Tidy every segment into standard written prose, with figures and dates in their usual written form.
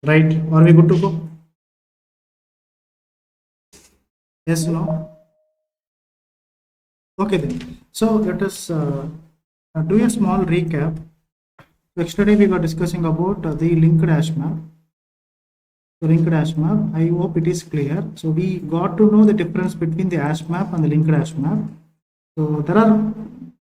Right? Are we good to go? Yes, no? Okay then. So let us do a small recap. Yesterday we were discussing about the linked hash map. The linked hash map. I hope it is clear. So we got to know the difference between the hash map and the linked hash map. So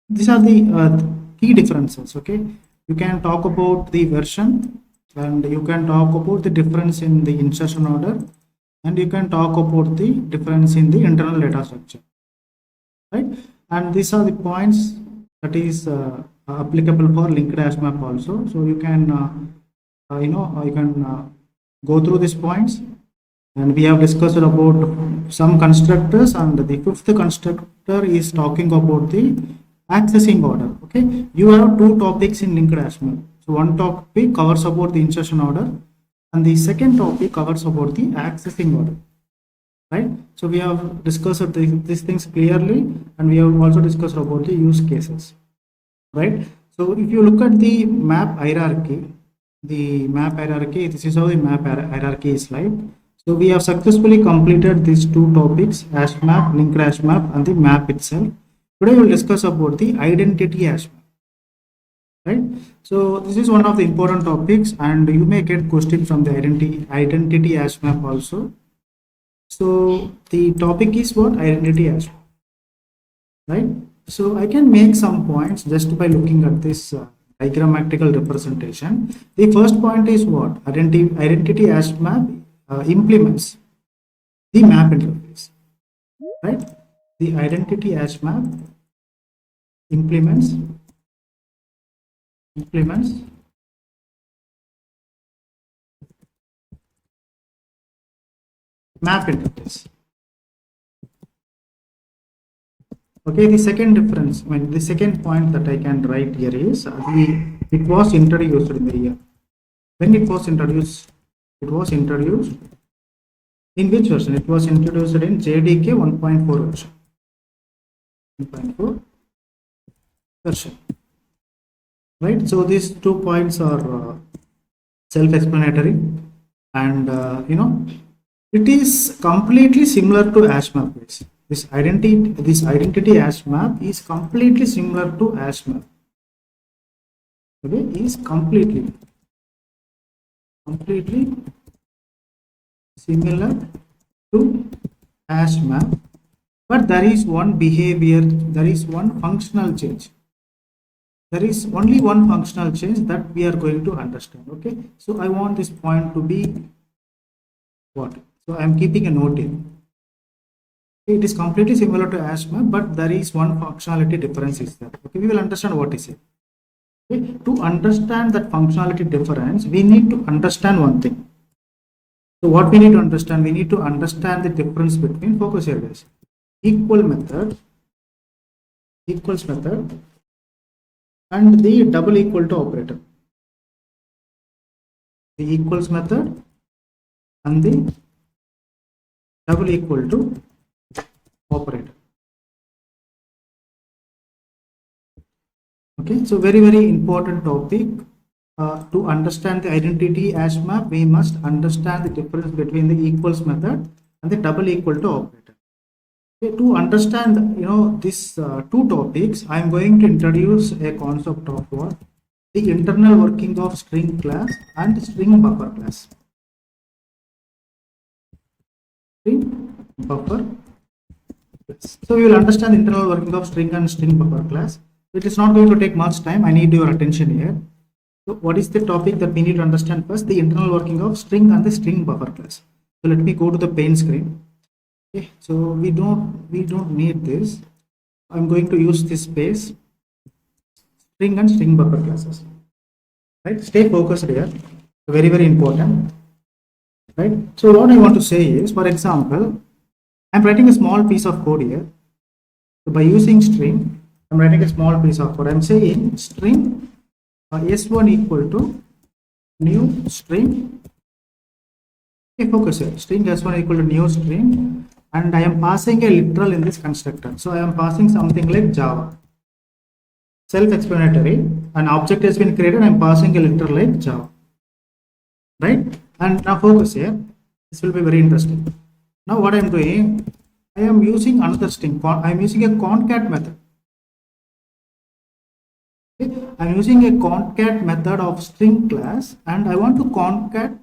these are the key differences. Okay, you can talk about the version, and you can talk about the difference in the insertion order, and you can talk about the difference in the internal data structure, right? And these are the points that is applicable for linked hash map also. So you can go through these points, and we have discussed about some constructors, and the fifth constructor is talking about the accessing order. Okay, you have two topics in linked hash map. So one topic covers about the insertion order, and the second topic covers about the accessing order, right? So we have discussed these things clearly, and we have also discussed about the use cases, right? So if you look at the map hierarchy, this is how the map hierarchy is like. So we have successfully completed these two topics: hash map, linked hash map, and the map itself. Today we will discuss about the identity hash map, right? So this is one of the important topics, and you may get questions from the identity hash map also. So the topic is what? Identity hash map, right? So I can make some points just by looking at this diagrammatical representation. The first point is what? Identity hash map implements the map interface, right? The identity hash map implements map interface. Okay, the second difference, the second point that I can write here is it was introduced in the year. When it was introduced, in which version? It was introduced in JDK 1.4 version. 1.4 version. Right? So these 2 points are self-explanatory, and it is completely similar to HashMap. This identity HashMap is completely similar to HashMap. Okay, is completely similar to HashMap, but there is one behavior, there is one functional change. There is only one functional change that we are going to understand. Okay, so I want this point to be what? So I am keeping a note here. It is completely similar to HashMap, but there is one functionality difference is there. Okay, we will understand what is it. Okay, to understand that functionality difference, we need to understand one thing. So what we need to understand? We need to understand the difference between focus areas. Equals method, and the double equal to operator. The equals method and the double equal to operator. Okay, so very important topic. To understand the identity hash map, we must understand the difference between the equals method and the double equal to operator. Okay, to understand these two topics, I am going to introduce a concept of what? The internal working of string class and string buffer class. String buffer class. So we will understand the internal working of string and string buffer class. It is not going to take much time. I need your attention here. So what is the topic that we need to understand first? The internal working of string and the string buffer class. So let me go to the pane screen. Okay, so we don't need this. I'm going to use this space. String and string buffer classes. Right? Stay focused here. Very important. Right? So what I want to say is, for example, I'm writing a small piece of code here. So by using string, I'm writing a small piece of code. I'm saying string s1 equal to new string. Okay, focus here. String s1 equal to new string, and I am passing a literal in this constructor. So I am passing something like Java. Self-explanatory. An object has been created. I am passing a literal like Java. Right? And now focus here. This will be very interesting. Now what I am doing, I am using another string. I am using a concat method. Okay? I am using a concat method of string class, and I want to concat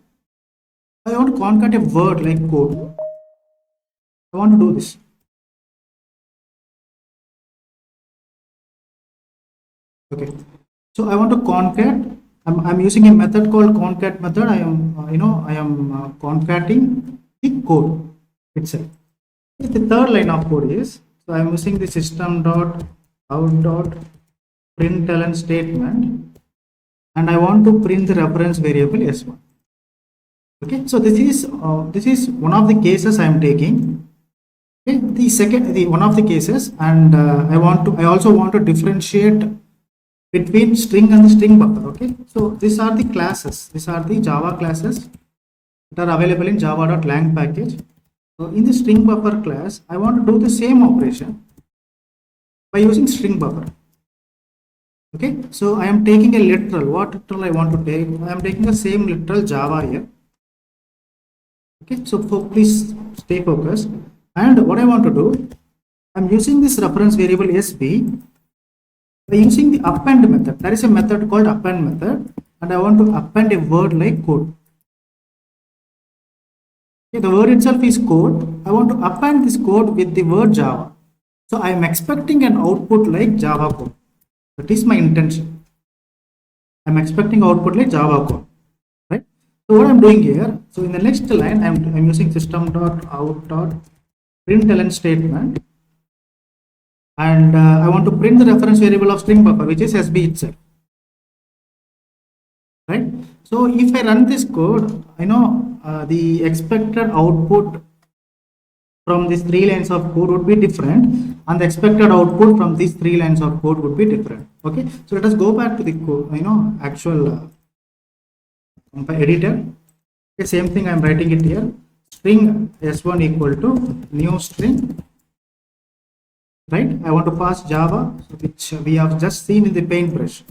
a word like code. I want to do this. Okay. So I want to concat. I'm using a method called concat method. I am concating the code itself. The third line of code is, so I'm using the system.out.println statement, and I want to print the reference variable s1. Okay, so this is one of the cases I am taking. Okay, the one of the cases, and I also want to differentiate between string and the string buffer. Okay, so these are the classes. These are the Java classes that are available in java.lang package. So in the string buffer class, I want to do the same operation by using string buffer. Okay, so I am taking a literal. What literal I want to take? I am taking the same literal Java here. Okay, so please stay focused. And what I want to do, I'm using this reference variable sb by using the append method. There is a method called append method, and I want to append a word like code. Okay, the word itself is code. I want to append this code with the word Java. So I am expecting an output like Java code. That is my intention. I'm expecting output like Java code, right? So what I'm doing here, so in the next line, I'm using system.out.println statement, and I want to print the reference variable of string buffer, which is sb itself, right? So if I run this code, I know the expected output from these 3 lines of code would be different, and the expected output from these 3 lines of code would be different. Okay, so let us go back to the code, actual editor. Okay, same thing I'm writing it here. String s1 equal to new string, right? I want to pass Java, which we have just seen in the paintbrush,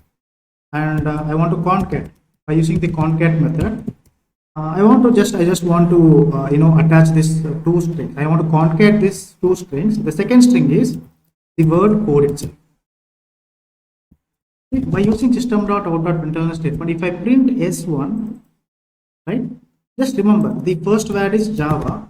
and I want to concat by using the concat method. I just want to attach this 2 strings. I want to concat these 2 strings. The second string is the word code itself. By using system.out.println statement, if I print s1, right? Just remember the first word is Java,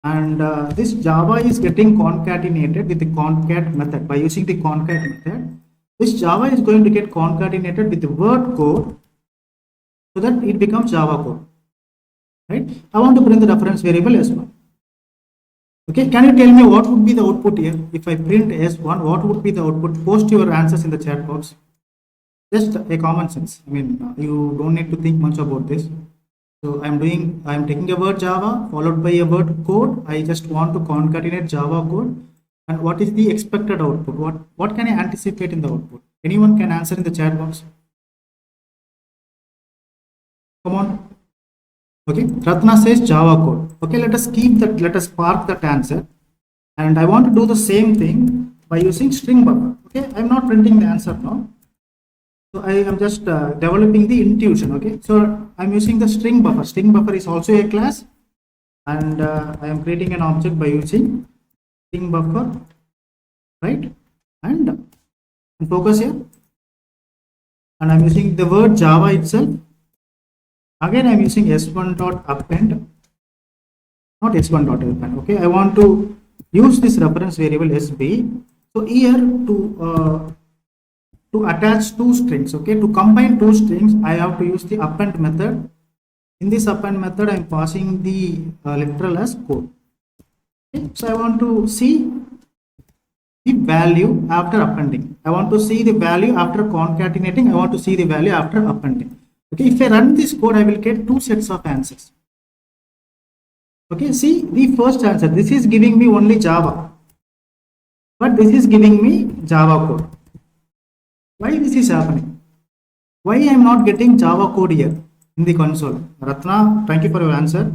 and this Java is getting concatenated with the concat method. By using the concat method, this Java is going to get concatenated with the word code so that it becomes Java code. Right? I want to print the reference variable s1. Okay, can you tell me what would be the output here? If I print s1, what would be the output? Post your answers in the chat box. Just a common sense. I mean, you don't need to think much about this. So I'm taking a word Java followed by a word code. I just want to concatenate Java code. And what is the expected output? What can I anticipate in the output? Anyone can answer in the chat box. Come on. Okay, Ratna says Java code. Okay, let us park that answer, and I want to do the same thing by using string buffer. Okay, I'm not printing the answer now, so I am just developing the intuition. Okay, so I'm using the string buffer. String buffer is also a class, and I am creating an object by using string buffer, right? And focus here, and I'm using the word Java itself. Again, I'm using s1.append, not s1.append. Okay, I want to use this reference variable sb. So here to attach 2 strings. Okay, to combine 2 strings, I have to use the append method. In this append method, I'm passing the literal as code. Okay, so I want to see the value after appending. I want to see the value after concatenating. I want to see the value after appending. Okay, if I run this code, I will get 2 sets of answers. Okay, see the first answer. This is giving me only Java, but this is giving me Java code. Why this is happening? Why I am not getting Java code here in the console? Ratna, thank you for your answer.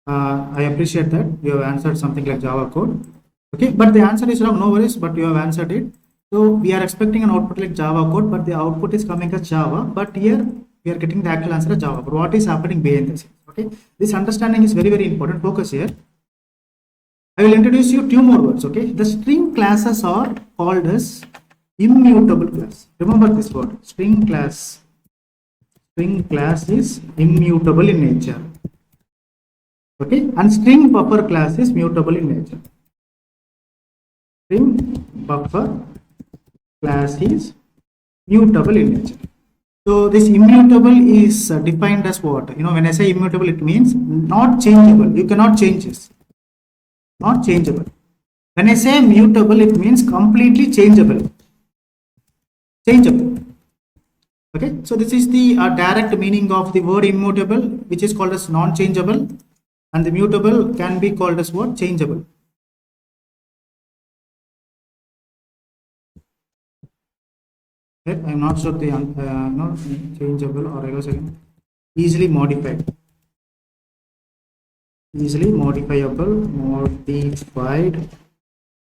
I appreciate that you have answered something like Java code. Okay, but the answer is wrong. No worries, but you have answered it. So we are expecting an output like Java code, but the output is coming as Java. But here we are getting the actual answer of Java. But what is happening behind the scenes? Okay, this understanding is very, very important. Focus here. I will introduce you two more words. Okay, the string classes are called as immutable class. Remember this word, string class. String class is immutable in nature. Okay, and string buffer class is mutable in nature. String buffer class is mutable in nature. So this immutable is defined as what? When I say immutable, it means not changeable. You cannot change this. Not changeable. When I say mutable, it means completely changeable. Changeable. Okay. So this is the direct meaning of the word immutable, which is called as non-changeable, and the mutable can be called as what? Changeable. I'm not sure the not changeable, or I was again easily modified. Easily modifiable, modified.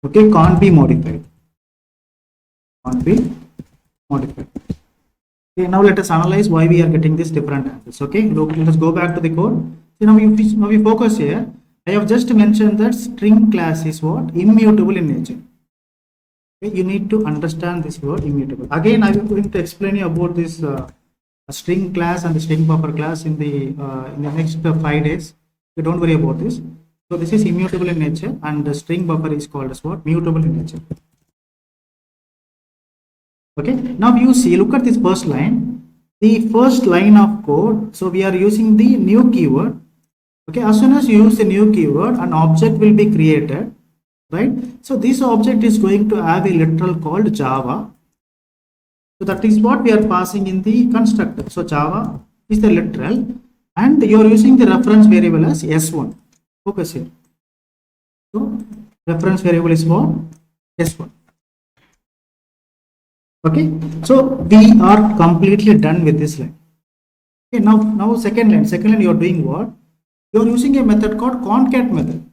Okay, can't be modified. Can't be modified. Okay, now let us analyze why we are getting these different answers. Okay, let us go back to the code. So now we focus here. I have just mentioned that string class is what? Immutable in nature. Okay, you need to understand this word immutable. Again, I am going to explain you about this string class and the string buffer class in the next 5 days. So don't worry about this. So this is immutable in nature, and the string buffer is called as what? Mutable in nature. Okay, now you see, look at this first line. The first line of code, so we are using the new keyword. Okay, as soon as you use the new keyword, an object will be created, right? So this object is going to have a literal called Java. So that is what we are passing in the constructor. So Java is the literal, and you are using the reference variable as S1. Focus here. So reference variable is what? S1. Okay, so we are completely done with this line. Okay, now second line you are doing what? You are using a method called concat method.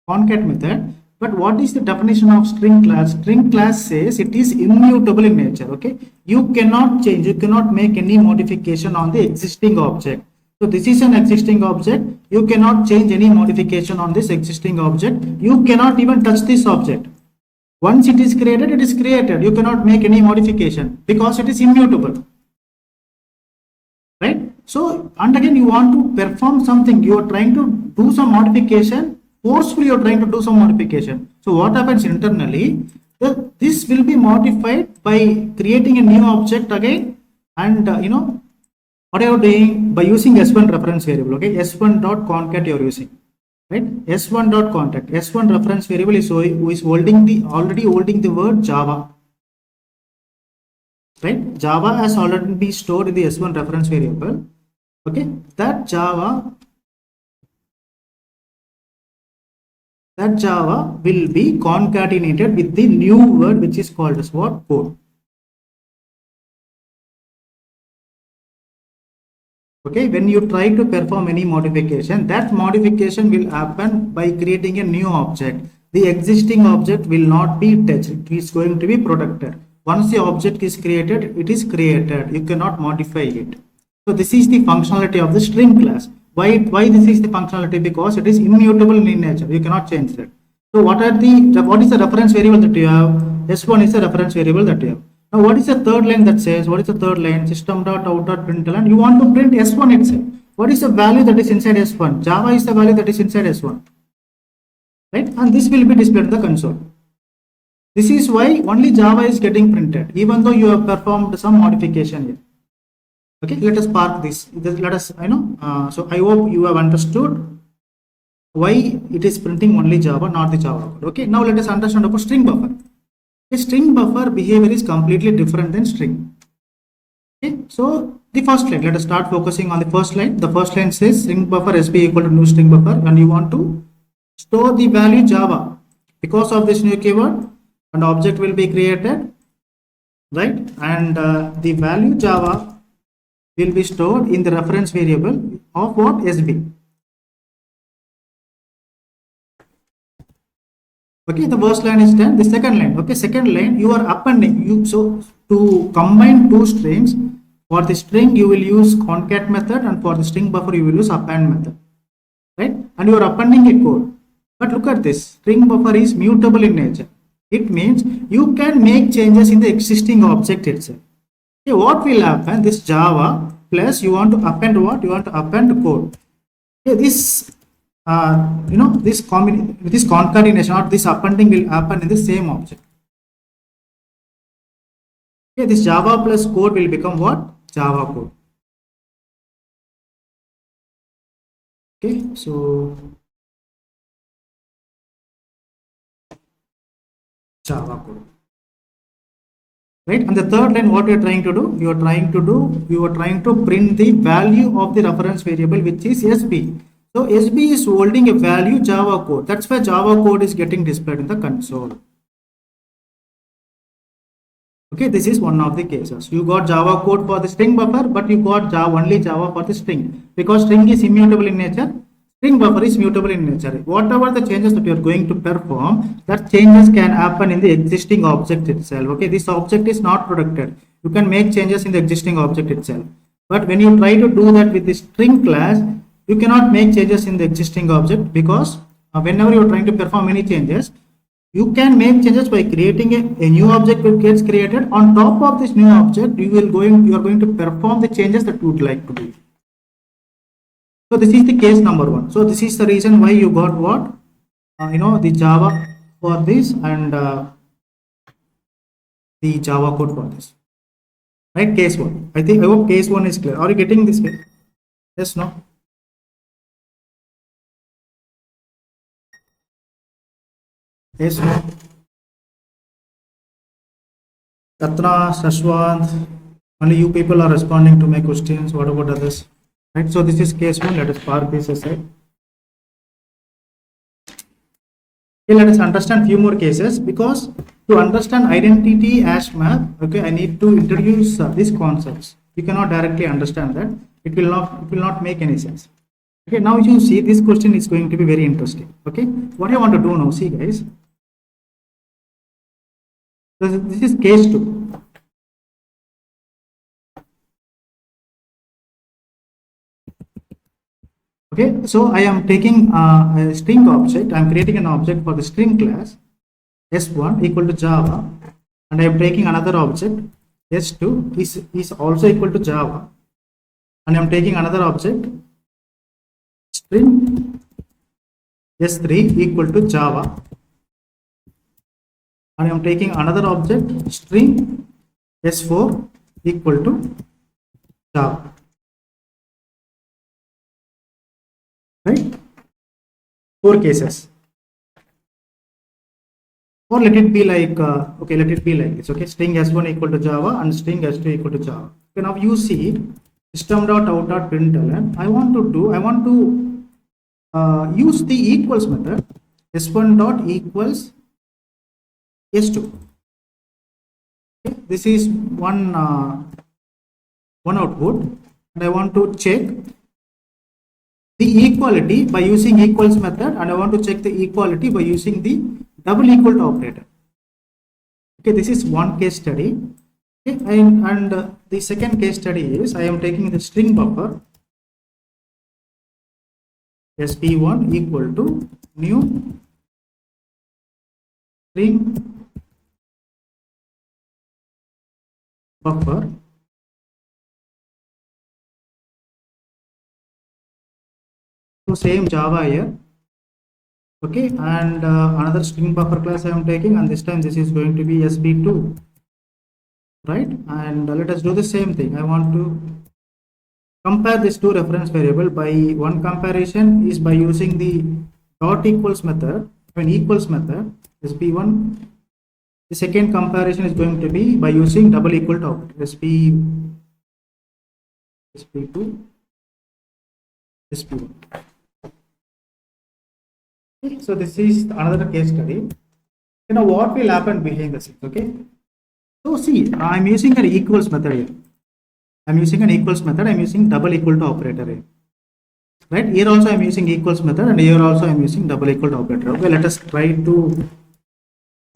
Concat method. But what is the definition of string class? String class says it is immutable in nature. Okay, you cannot change, you cannot make any modification on the existing object. So this is an existing object. You cannot change any modification on this existing object. You cannot even touch this object. Once it is created, it is created. You cannot make any modification because it is immutable. Right? So, and again, you want to perform something. You are trying to do some modification. Forcefully, you are trying to do some modification. So, what happens internally? This will be modified by creating a new object again. And, what are you doing? By using S1 reference variable. Okay, S1.concat you are using. Right, S1.concat. S1 reference variable is already holding the word Java. Right, Java has already been stored in the S1 reference variable. Okay, that Java will be concatenated with the new word, which is called as what? Code. Okay, when you try to perform any modification, that modification will happen by creating a new object. The existing object will not be touched. It is going to be protected. Once the object is created, it is created. You cannot modify it. So this is the functionality of the string class. Why this is the functionality? Because it is immutable in nature. You cannot change that. So what is the reference variable that you have? S1 is the reference variable that you have. Now, what is the third line that says? What is the third line? System.out.println. You want to print S1 itself. What is the value that is inside S1? Java is the value that is inside S1. Right? And this will be displayed in the console. This is why only Java is getting printed, even though you have performed some modification here. Okay, let us park this. Let us, so I hope you have understood why it is printing only Java, not the Java code. Okay, now let us understand about string buffer. A string buffer behavior is completely different than string. Okay, so the first line, let us start focusing on the first line. The first line says string buffer SB equal to new string buffer, and you want to store the value Java. Because of this new keyword, an object will be created, right? And the value Java will be stored in the reference variable of what? SB. Okay, the first line is done. The second line, okay, second line you are appending. So to combine two strings, For the string, you will use concat method, and for the string buffer, you will use append method, right? And you are appending a code. But look at this, string buffer is mutable in nature. It means you can make changes in the existing object itself. Okay, what will happen? This Java plus you want to append what? You want to append code. Okay, this this concatenation or this appending will happen in the same object. Okay, this Java plus code will become what? Java code. Okay, so Java code, right? And the third line, what you are trying to do? You are trying to print the value of the reference variable, which is SB. So SB is holding a value Java code. That's why Java code is getting displayed in the console. Okay, this is one of the cases. You got Java code for the string buffer, but you got only Java for the string, because string is immutable in nature. String buffer is mutable in nature. Whatever the changes that you are going to perform, that changes can happen in the existing object itself. Okay, this object is not protected. You can make changes in the existing object itself. But when you try to do that with the string class, you cannot make changes in the existing object, because whenever you are trying to perform any changes, you can make changes by creating a new object that gets created. On top of this new object, you are going to perform the changes that you would like to do. So this is the case number one. So this is the reason why you got what? The Java for this and the Java code for this. Right? Case one. I hope case one is clear. Are you getting this? Yes, no? Yes, no? Tatna, Sashwant, only you people are responding to my questions. What about others? Right, so this is case one. Let us park this aside. Okay, let us understand few more cases, because to understand identity hash map, okay, I need to introduce these concepts. You cannot directly understand that. It will not make any sense. Okay, now you see this question is going to be very interesting. Okay, what I want to do now, see guys. So this is case two. Okay, so I am taking a string object. I am creating an object for the string class s1 equal to Java, and I am taking another object s2 is also equal to Java, and I am taking another object string s3 equal to Java, and I am taking another object string s4 equal to Java. Right? 4 cases. Or let it be like okay, let it be like this. Okay, string s1 equal to Java and string s2 equal to Java. Okay, now you see system.out.println. I want to use the equals method. s1 dot equals s2. Okay, this is one output, and I want to check the equality by using equals method, and I want to check the equality by using the double equal to operator. Okay, this is one case study. Okay, and the second case study is I am taking the string buffer sp1 equal to new string buffer same Java here. Okay, and another string buffer class I am taking, and this time this is going to be sb2, right? And let us do the same thing. I want to compare these two reference variable. By one comparison is by using the dot equals method, equals method sb1. The second comparison is going to be by using double equal to operator sb2 sb1. So this is another case study. What will happen behind the scenes. Okay, so see, I'm using an equals method here. I'm using double equal to operator here. Right, here also I'm using equals method, and here also I'm using double equal to operator. Okay, let us try to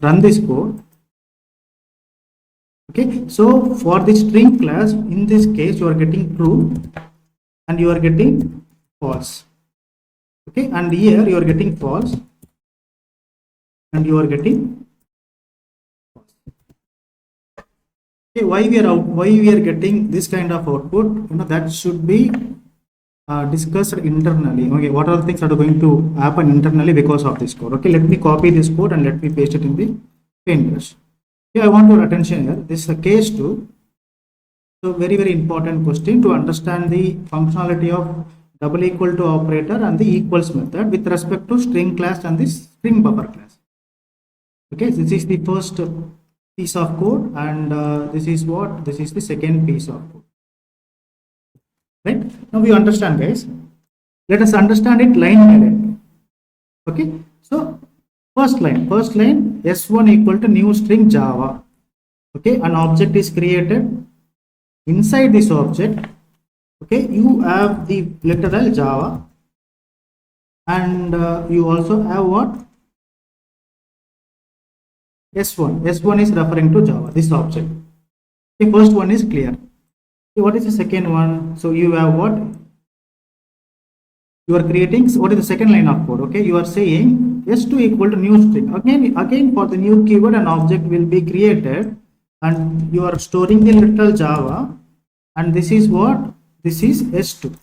run this code. Okay, so for the string class, in this case, you are getting true and you are getting false. Okay, and here you are getting false and you are getting false. Okay, why we are getting this kind of output? That should be discussed internally. Okay, what are the things that are going to happen internally because of this code? Okay, let me copy this code and let me paste it in the paintbrush. Okay, I want your attention here. This is a case 2. So very important question to understand the functionality of double equal to operator and the equals method with respect to string class and this string buffer class. Okay, this is the first piece of code, and this is the second piece of code. Right, now we understand, guys. Let us understand it line by line. Okay, so first line s1 equal to new string Java. Okay, an object is created. Inside this object, okay, you have the literal Java, and you also have what? S1 is referring to Java, this object. The first one is clear. Okay, what is the second one? So you have what? You are creating, what is the second line of code? Okay, you are saying s2 equal to new string. Again for the new keyword, an object will be created, and you are storing the literal Java, and this is what? This is s2.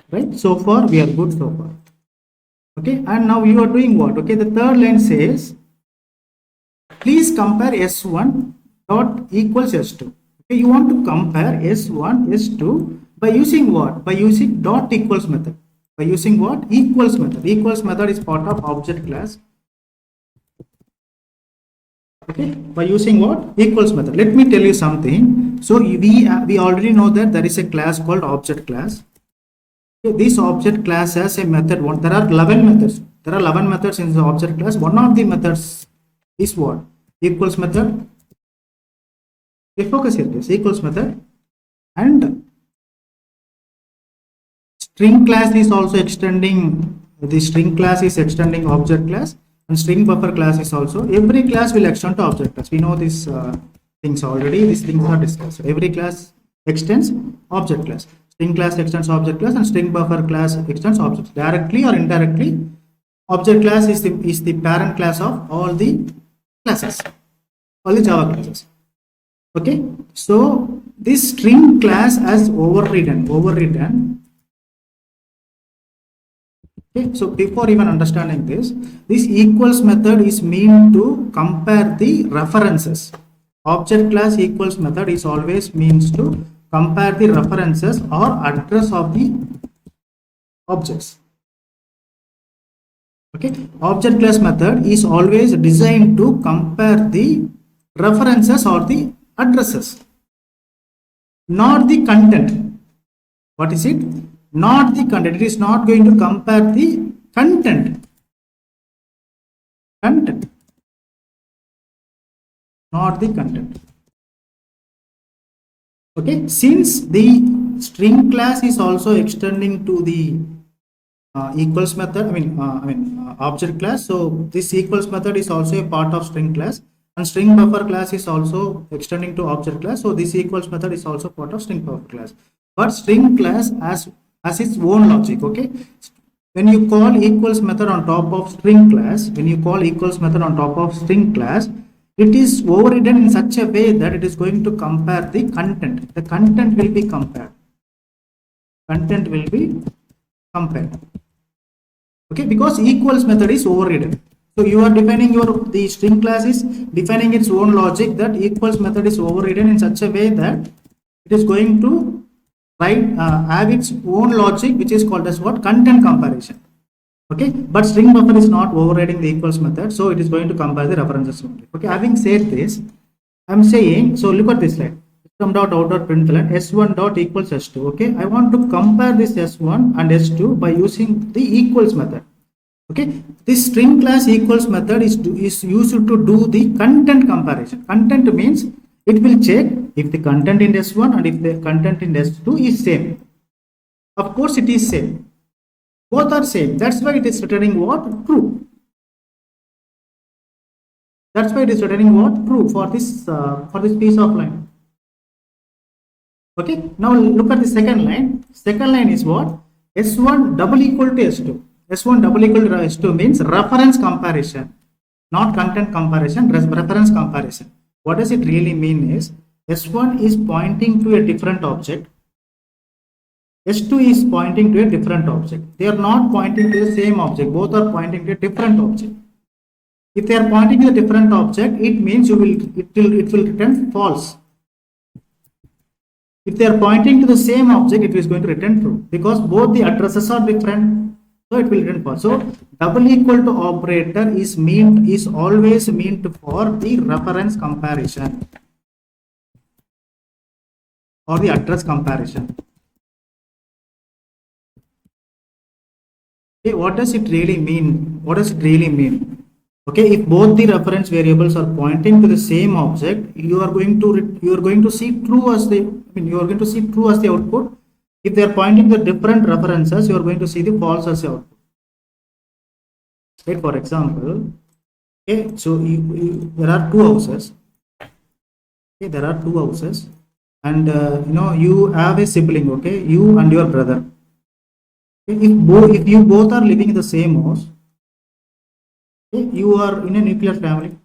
Right, so far we are good so far. Okay, and now you are doing what? Okay, the third line says please compare s1 dot equals s2. Okay, you want to compare s1 s2 by using what? By using dot equals method. By using what? Equals method. Equals method is part of object class. Okay, by using what? Equals method. Let me tell you something. So we already know that there is a class called object class. This object class has a method. There are 11 methods. There are 11 methods in the object class. One of the methods is what? Equals method. Okay, focus here, please. Equals method. And string class is also extending. The string class is extending object class, and string buffer class is also. Every class will extend to object class. We know these things already. These things are discussed. Every class extends object class. String class extends object class, and string buffer class extends objects directly or indirectly. Object class is the parent class of all the classes, all the Java classes. Okay, so this string class has overridden. Okay, so before even understanding this equals method is meant to compare the references. Object class equals method is always means to compare the references or address of the objects. Okay, object class method is always designed to compare the references or the addresses, not the content. What is it? Not the content. It is not going to compare the content, not the content. Okay, since the string class is also extending to the equals method, object class, so this equals method is also a part of string class, and string buffer class is also extending to object class, so this equals method is also part of string buffer class. But string class has its own logic. Okay, when you call equals method on top of string class, it is overridden in such a way that it is going to compare the content. The content will be compared. Okay, because equals method is overridden. So you are defining the string class is defining its own logic that equals method is overridden in such a way that it is going to have its own logic, which is called as what? Content comparison. Okay, but string buffer is not overriding the equals method, so it is going to compare the references only. Okay, having said this, I'm saying, so look at this line. System dot out dot println s1 dot equals s2. Okay, I want to compare this s1 and s2 by using the equals method. Okay, this string class equals method is used to do the content comparison. Content means it will check if the content in s1 and if the content in s2 is same. Of course, it is same. Both are same. That's why it is returning what? True. That's why it is returning what? True for this piece of line. Okay, now look at the second line. Second line is what? S1 double equal to S2. S1 double equal to S2 means reference comparison, not content comparison, reference comparison. What does it really mean is S1 is pointing to a different object, S2 is pointing to a different object. They are not pointing to the same object, both are pointing to a different object. If they are pointing to a different object, it means it will return false. If they are pointing to the same object, it is going to return true because both the addresses are different, so it will return false. So double equal to operator is always meant for the reference comparison or the address comparison. Okay, what does it really mean? What does it really mean? Okay, if both the reference variables are pointing to the same object, you are going to see true as the output. If they are pointing to different references, you are going to see the false as the output. Right? For example, okay, so there are two houses. Okay, there are two houses, and you have a sibling. Okay, you and your brother. Okay, if you both are living in the same house, okay, you are in a nuclear family.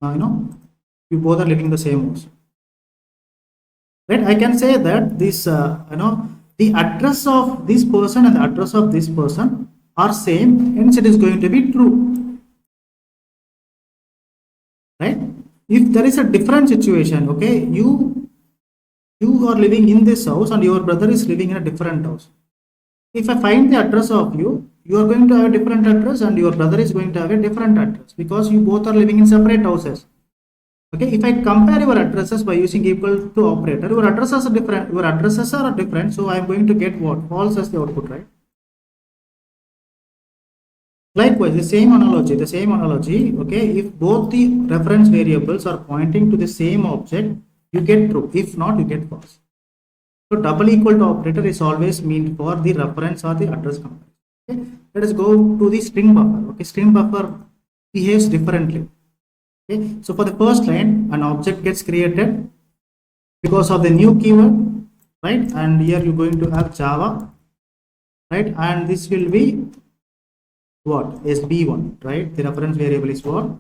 You both are living in the same house. Right? I can say that this, the address of this person and the address of this person are same, hence it is going to be true. Right? If there is a different situation, okay, you are living in this house and your brother is living in a different house. If I find the address of you, you are going to have a different address and your brother is going to have a different address because you both are living in separate houses. Okay, if I compare your addresses by using equal to operator, your addresses are different, so I am going to get what? False as the output, right? Likewise, the same analogy, okay, if both the reference variables are pointing to the same object, you get true. If not, you get false. So double equal to operator is always meant for the reference or the address comparison. Okay, let us go to the string buffer. Okay, string buffer behaves differently. Okay, so for the first line, an object gets created because of the new keyword, right? And here you're going to have Java, right? And this will be what? SB1, right? The reference variable is what?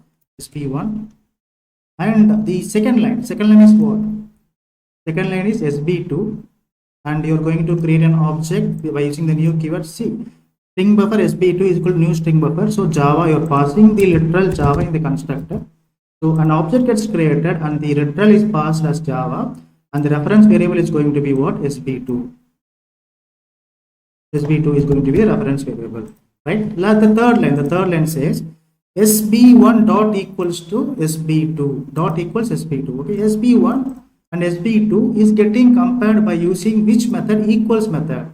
SB1. And the second line is what? Second line is SB2, and you're going to create an object by using the new keyword C. String buffer SB2 is equal to new string buffer. So Java, you're passing the literal Java in the constructor. So an object gets created and the literal is passed as Java, and the reference variable is going to be what? SB2. SB2 is going to be a reference variable, right? The third line says SB1 dot equals to SB2 dot equals SB2. Okay, SB1 and SB2 is getting compared by using which method? Equals method.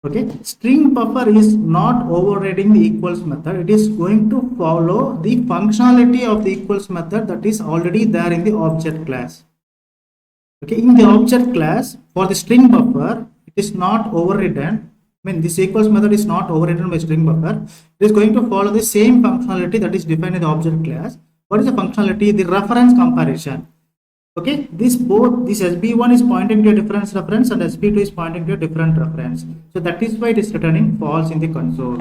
Okay, string buffer is not overriding the equals method. It is going to follow the functionality of the equals method that is already there in the object class. Okay, in the object class for the string buffer, it is not overridden. I mean, this equals method is not overridden by string buffer. It is going to follow the same functionality that is defined in the object class. What is the functionality? The reference comparison. Okay, this SB1 is pointing to a different reference and SB2 is pointing to a different reference. So that is why it is returning false in the console.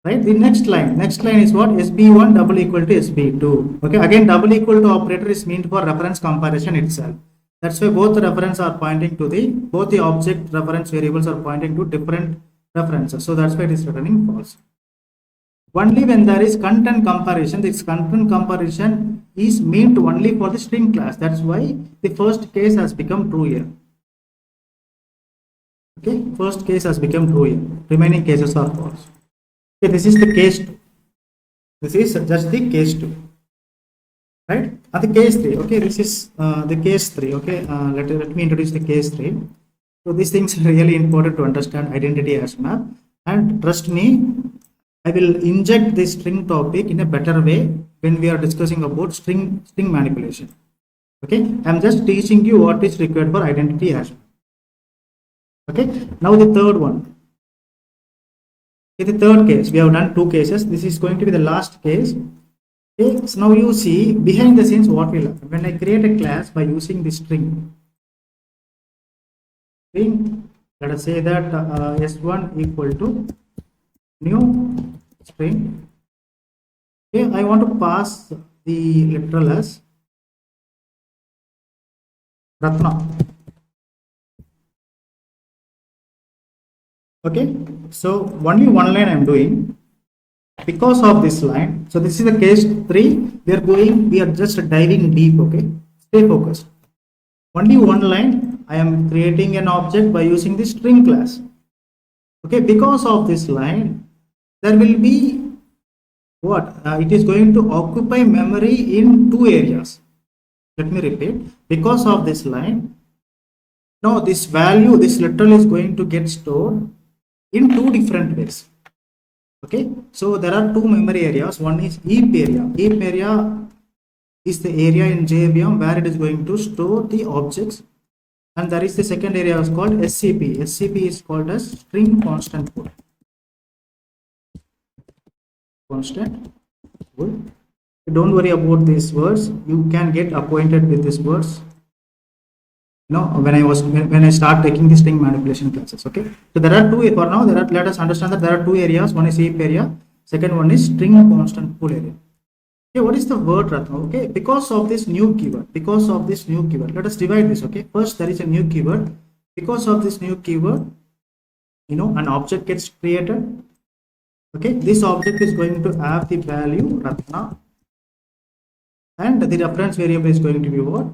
Right, the next line is what? SB1 double equal to SB2. Okay, again double equal to operator is meant for reference comparison itself. That's why both the object reference variables are pointing to different references. So that's why it is returning false. Only when there is content comparison, this content comparison is meant only for the string class. That's why the first case has become true here. Okay, first case has become true here. Remaining cases are false. Okay, this is the case 2. This is just the case 2. Right? And the case 3. Okay, this is the case 3. Okay, let me introduce the case 3. So these things are really important to understand identity HashMap. And trust me, I will inject this string topic in a better way when we are discussing about string manipulation. Okay, I'm just teaching you what is required for identity HashMap. Okay, now the third one. Okay, the third case, we have done two cases. This is going to be the last case. Okay, so now you see behind the scenes what will happen when I create a class by using the string. Let us say that s1 equal to new string. Okay, I want to pass the literal as Ratna. Okay, so only one line I am doing because of this line. So this is the case 3. We are just diving deep. Okay, stay focused. Only one line I am creating an object by using the string class. Okay, because of this line there will be what it is going to occupy memory in two areas. Let me repeat, because of this line, now this value, this literal is going to get stored in two different ways. Okay, so there are two memory areas. One is heap area. Heap area is the area in JVM where it is going to store the objects, and there is the second area is called SCP. SCP is called as string constant pool. Constant pool. Don't worry about these words. You can get acquainted with these words. When I start taking the string manipulation classes. Okay, so there are two for now. Let us understand that there are two areas. One is heap area. Second one is string constant pool area. Okay, what is the word Ratna? Okay, because of this new keyword. Because of this new keyword, let us divide this. Okay, first there is a new keyword. Because of this new keyword, an object gets created. Okay, this object is going to have the value Ratna, and the reference variable is going to be what?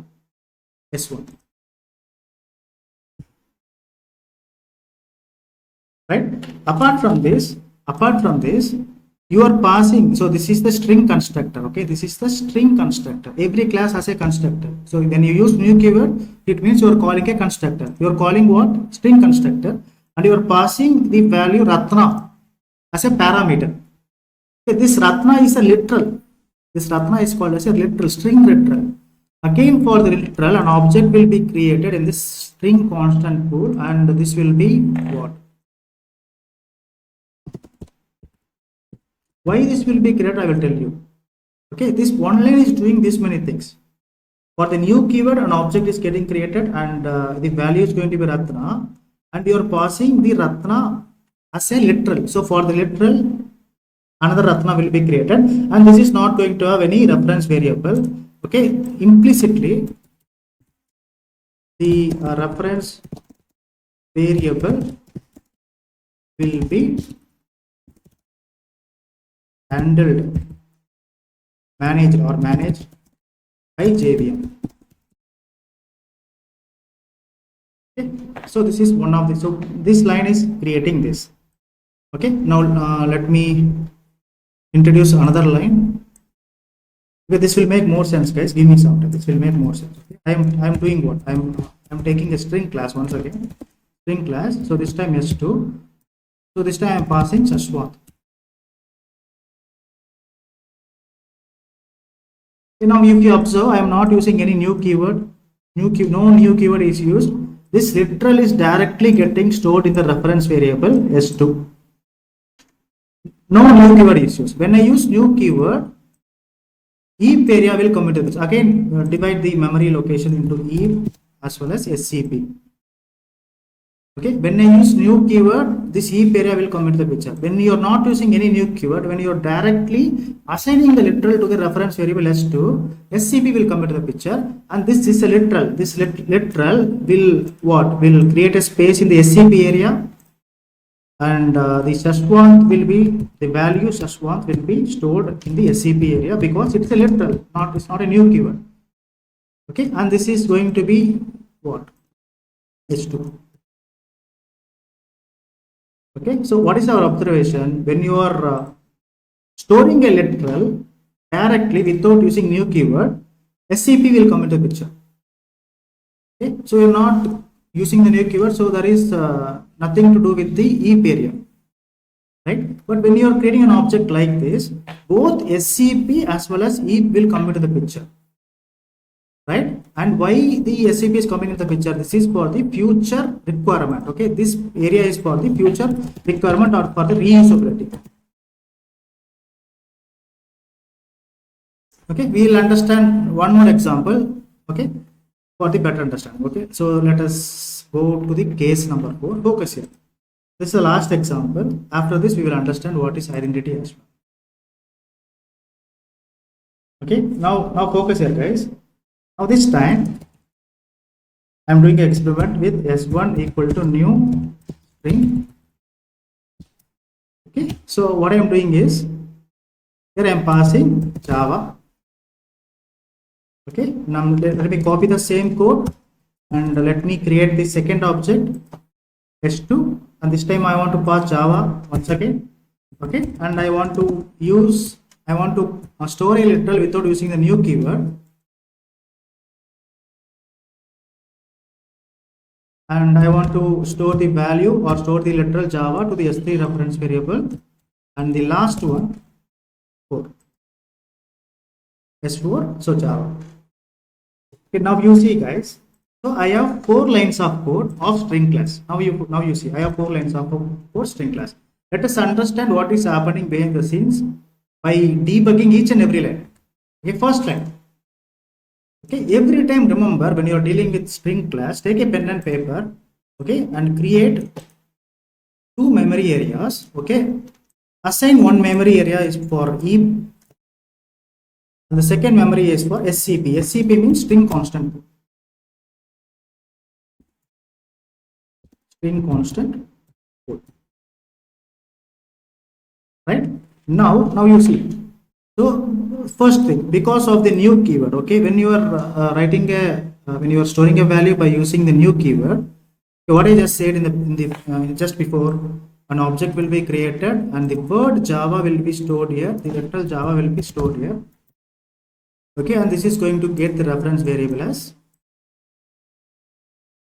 S1. Right? Apart from this, you are passing. So this is the string constructor. Okay, this is the string constructor. Every class has a constructor. So when you use new keyword, it means you are calling a constructor. You are calling what? String constructor, and you are passing the value Ratna as a parameter. Okay, this Ratna is a literal. This Ratna is called as a literal, string literal. Again, for the literal, an object will be created in this string constant pool, and this will be what? Why this will be created, I will tell you. Okay, this one line is doing this many things. For the new keyword, an object is getting created, and the value is going to be Ratna, and you are passing the Ratna as a literal. So for the literal, another Ratna will be created, and this is not going to have any reference variable. Okay, implicitly the reference variable will be handled, managed by JVM. Okay, so this is one of the, so this line is creating this. Okay, now let me introduce another line. Okay, this will make more sense, guys. Give me some time. This will make more sense. Okay? I am doing what? I'm taking a string class once again. String class. So this time S2. So this time I am passing Shashwat. Now if you observe, I am not using any new keyword. No new keyword is used. This literal is directly getting stored in the reference variable S2. No new keyword is used. When I use new keyword, heap area will come into this. Again, divide the memory location into heap as well as SCP. Okay, when I use new keyword, this heap area will come into the picture. When you are not using any new keyword, when you are directly assigning the literal to the reference variable S2, SCP will come into the picture, and this is a literal. This literal will what? Will create a space in the SCP area, and the Shashwant will be, the value Shashwant will be stored in the SCP area because it's a literal, it's not a new keyword. Okay, and this is going to be what? S2. Okay, so what is our observation? When you are storing a literal directly without using new keyword, SCP will come into the picture. Okay, so you're not using the new keyword, so there is nothing to do with the heap area, right? But when you are creating an object like this, both SCP as well as heap will come into the picture, right? And why the SCP is coming in the picture? This is for the future requirement. Okay, this area is for the future requirement or for the reusability. Okay, we will understand one more example. Okay, for the better understanding. Okay, so let us go to the case number 4. Focus here. This is the last example. After this, we will understand what is identity HashMap. Okay, now focus here, guys. Now this time I'm doing an experiment with s1 equal to new string. Okay, so what I'm doing is here I'm passing Java. Okay, now let me copy the same code and let me create the second object s2, and this time I want to pass Java once again. Okay, and I want to store a literal without using the new keyword, and I want to store the value or store the literal Java to the s3 reference variable, and the last one 4 s4, so Java. Okay, now you see, guys, so I have 4 lines of code of string class. Now you see I have 4 lines of code string class. Let us understand what is happening behind the scenes by debugging each and every line. Okay, first line. Okay, every time remember, when you are dealing with string class, take a pen and paper, okay, and create 2 memory areas. Okay, assign one memory area is for heap and the second memory is for SCP. SCP means string constant. String constant code. Right, now you see. So first thing, because of the new keyword, okay, when you are when you are storing a value by using the new keyword, okay, what I just said in the just before, an object will be created and the word Java will be stored here, the literal Java will be stored here. Okay, and this is going to get the reference variable as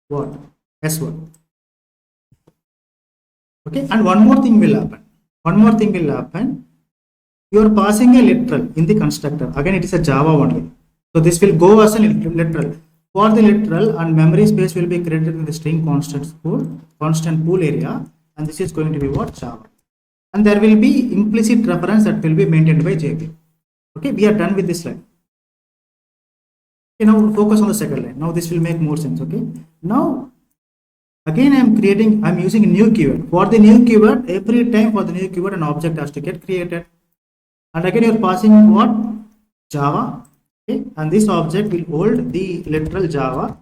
what? S1. Okay, and one more thing will happen. You are passing a literal in the constructor. Again, it is a Java only. So this will go as a literal. For the literal, and memory space will be created in the string constant pool area, and this is going to be what? Java. And there will be implicit reference that will be maintained by JP. Okay, we are done with this line. Okay, now focus on the second line. Now this will make more sense. Okay, now again I'm using a new keyword. For the new keyword, every time for the new keyword, an object has to get created. And again you're passing what? Java. Okay, and this object will hold the literal Java,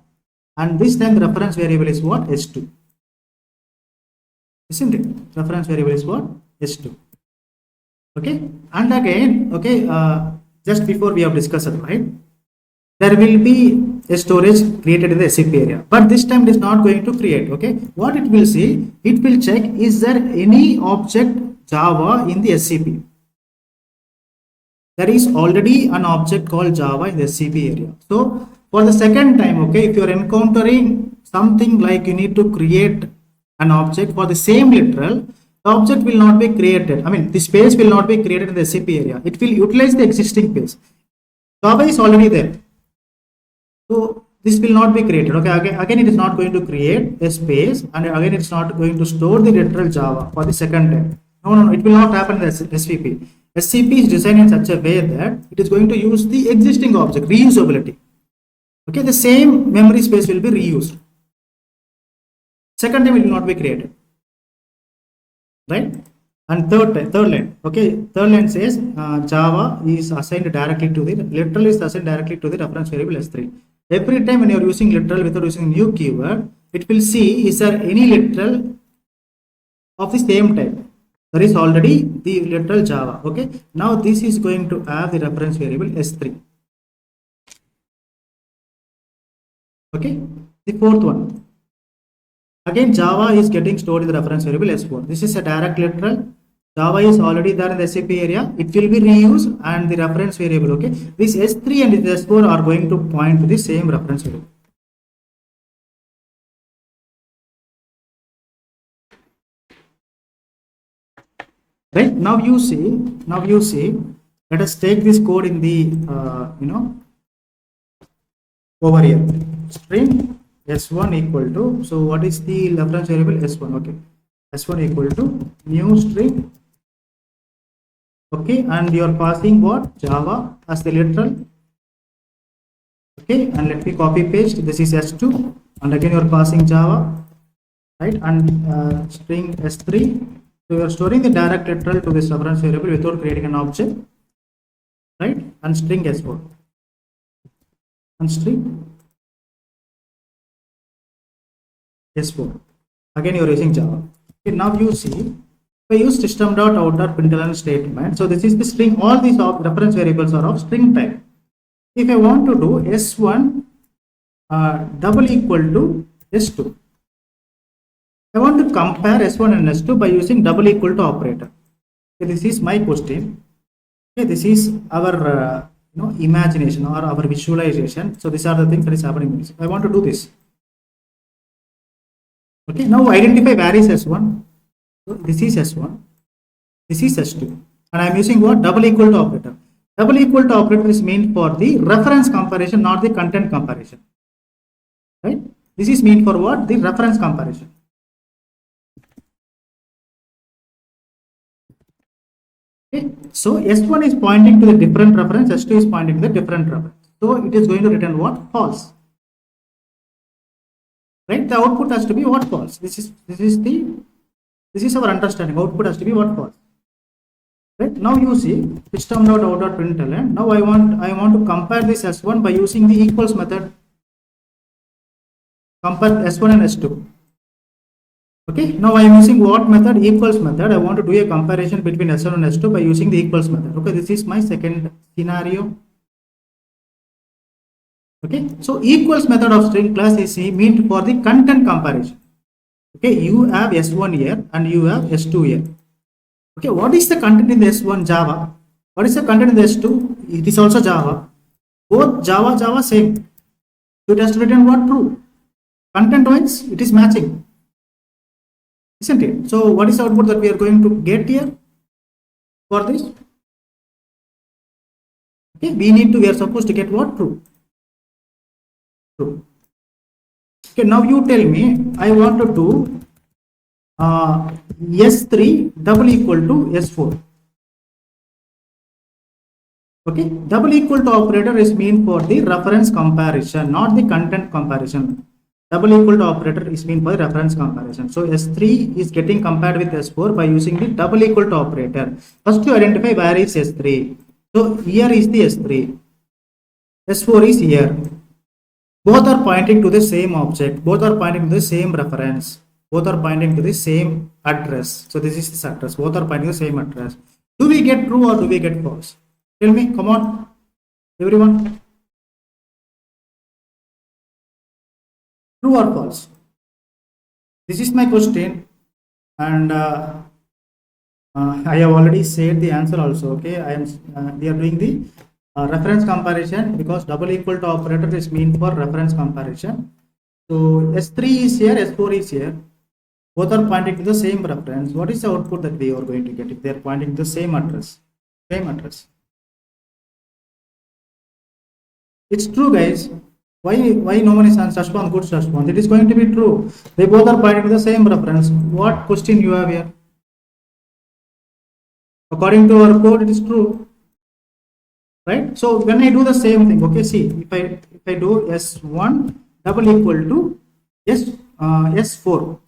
and this time the reference variable is what? S2. Isn't it? Reference variable is what? S2. Okay, and again, okay, just before we have discussed it, right? There will be a storage created in the SCP area, but this time it is not going to create. Okay, what it will see? It will check, is there any object Java in the SCP? There is already an object called Java in the SCP area. So for the second time, okay, if you are encountering something like you need to create an object for the same literal, the object will not be created. I mean, the space will not be created in the SCP area. It will utilize the existing space. Java is already there. So this will not be created. Okay, again it is not going to create a space, and again it's not going to store the literal Java for the second time. No, it will not happen in the SCP. SCP is designed in such a way that it is going to use the existing object, reusability. Okay, the same memory space will be reused. Second time it will not be created. Right? And third line. Okay, third line says Java is assigned directly to the literal is assigned directly to the reference variable S3. Every time when you are using literal without using new keyword, it will see, is there any literal of the same type? There is already the literal Java. Okay, now this is going to have the reference variable S3. Okay, the fourth one. Again, Java is getting stored in the reference variable S4. This is a direct literal. Java is already there in the SCP area. It will be reused, and the reference variable, okay, this S3 and this S4 are going to point to the same reference variable. Right, now you see, let us take this code in the over here. String s1 equal to, so what is the reference variable? S1. Okay, s1 equal to new string. Okay, and you are passing what? Java as the literal. Okay, and let me copy paste. This is s2, and again you are passing Java, right? And string s3. So you are storing the direct literal to this reference variable without creating an object, right? And string s4 and string s4. Again you are using Java. Okay, now you see, if I use system.out.println statement, so this is the string. All these reference variables are of string type. If I want to do s1 double equal to s2, I want to compare s1 and s2 by using double equal to operator. Okay, this is my question. Okay, this is our imagination or our visualization. So these are the things that is happening. I want to do this. Okay, now identify where is s1. So this is s1, this is s2, and I am using what? Double equal to operator. Double equal to operator is meant for the reference comparison, not the content comparison. Right? This is meant for what? The reference comparison. Okay. So S1 is pointing to the different reference, S2 is pointing to the different reference. So it is going to return what? False. Right? The output has to be what? False. This is our understanding. Output has to be what? False. Right? Now you see system.out.println. Now I want to compare this S1 by using the equals method. Compare S1 and S2. Okay, now I am using what method? Equals method. I want to do a comparison between S1 and S2 by using the equals method. Okay, this is my second scenario. Okay, so equals method of string class is meant for the content comparison. Okay, you have S1 here and you have S2 here. Okay, what is the content in the S1? Java. What is the content in the S2? It is also Java. Both Java same. So it has to return what? True. Content wise, it is matching. Isn't it? So what is the output that we are going to get here for this? Okay, we are supposed to get what? True. True. Okay, now you tell me, I want to do S3 double equal to S4. Okay, double equal to operator is meant for the reference comparison, not the content comparison. Double equal to operator is meant for reference comparison. So S3 is getting compared with S4 by using the double equal to operator. First to identify where is S3. So here is the S3. S4 is here. Both are pointing to the same object. Both are pointing to the same reference. Both are pointing to the same address. So this is this address. Both are pointing to the same address. Do we get true or do we get false? Tell me, come on, everyone. True or false? This is my question, and I have already said the answer also. Okay, we are doing the reference comparison because double equal to operator is meant for reference comparison. So S3 is here, S4 is here. Both are pointing to the same reference. What is the output that we are going to get if they are pointing to the same address? Same address. It's true, guys. Why no one is on such one? Good such one. It is going to be true. They both are pointing to the same reference. What question you have here? According to our code, it is true, right? So when I do the same thing, okay, see, if I do S1 double equal to S4.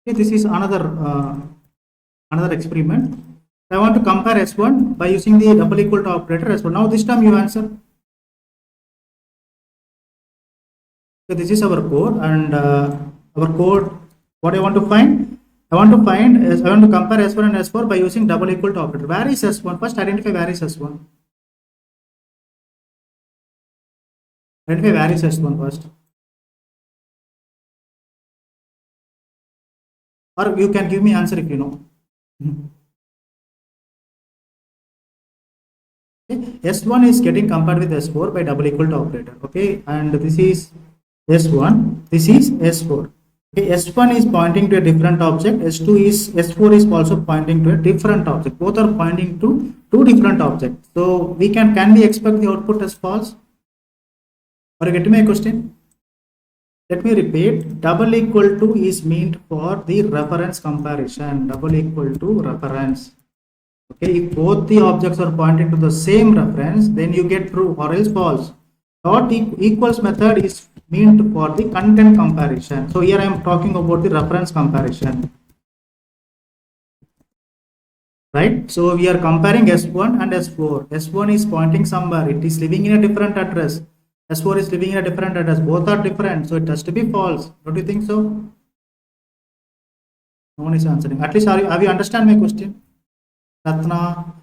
Okay, this is another experiment. I want to compare S1 by using the double equal to operator S1. Now this time you answer. So this is our code, and our code, what I want to find? I want to compare S1 and S4 by using double equal to operator. Where is S1? First identify where is S1. Identify where is S1 first. Or you can give me answer if you know. Okay. S1 is getting compared with S4 by double equal to operator. Okay, and this is S1, this is S4. Okay, S1 is pointing to a different object, S4 is also pointing to a different object. Both are pointing to two different objects. So we can we expect the output as false? Are you getting my question? Let me repeat. Double equal to is meant for the reference comparison. Double equal to reference. Okay, if both the objects are pointing to the same reference, then you get true or else false. Dot equals method is meant for the content comparison. So here I am talking about the reference comparison. Right? So we are comparing S1 and S4. S1 is pointing somewhere. It is living in a different address. S4 is living in a different address. Both are different. So it has to be false. Don't you think so? No one is answering. At least have you understand my question? Ratna,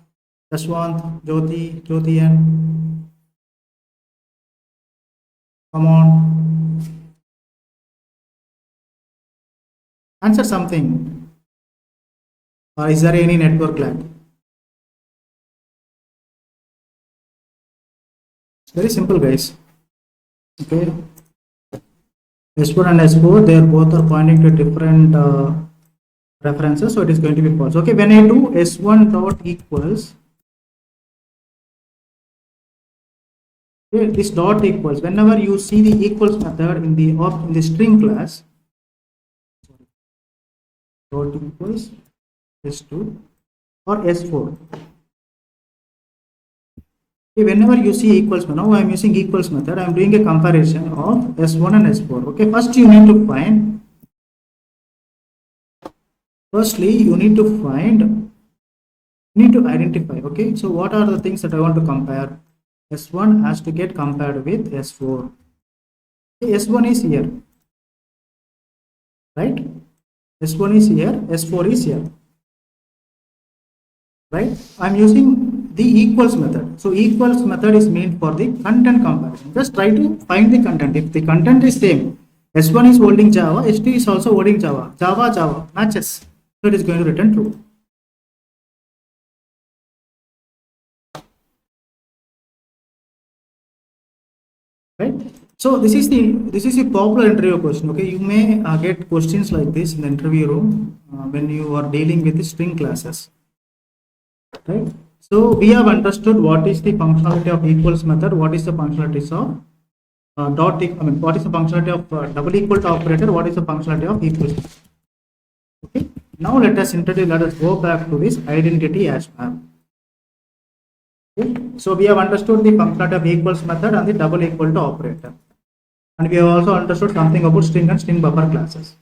Yashwant, Jyoti and come on. Answer something. Or is there any network lag? It's very simple, guys. Okay. S1 and S4, they are both are pointing to different references, so it is going to be false. Okay, when I do S1 dot equals, okay, this dot equals, whenever you see the equals method in the string class, dot equals S2 or S4. Okay, whenever you see equals, now I am using equals method, I am doing a comparison of S1 and S4. Okay, first you need to find, firstly you need to identify. Okay, so what are the things that I want to compare? S1 has to get compared with S4. Okay, S1 is here, right? S1 is here, S4 is here, right? I'm using the equals method. So equals method is meant for the content comparison. Just try to find the content. If the content is same, S1 is holding Java, S2 is also holding Java, Java matches, so it is going to return true. Right? So this is the popular interview question. Okay, you may get questions like this in the interview room when you are dealing with the string classes. Right? So we have understood what is the functionality of equals method, what is the functionalities of what is the functionality of double equal to operator, what is the functionality of equals. Okay. Now let us go back to this identity HashMap. Okay. So we have understood the functionality of equals method and the double equal to operator. And we have also understood something about string and string buffer classes.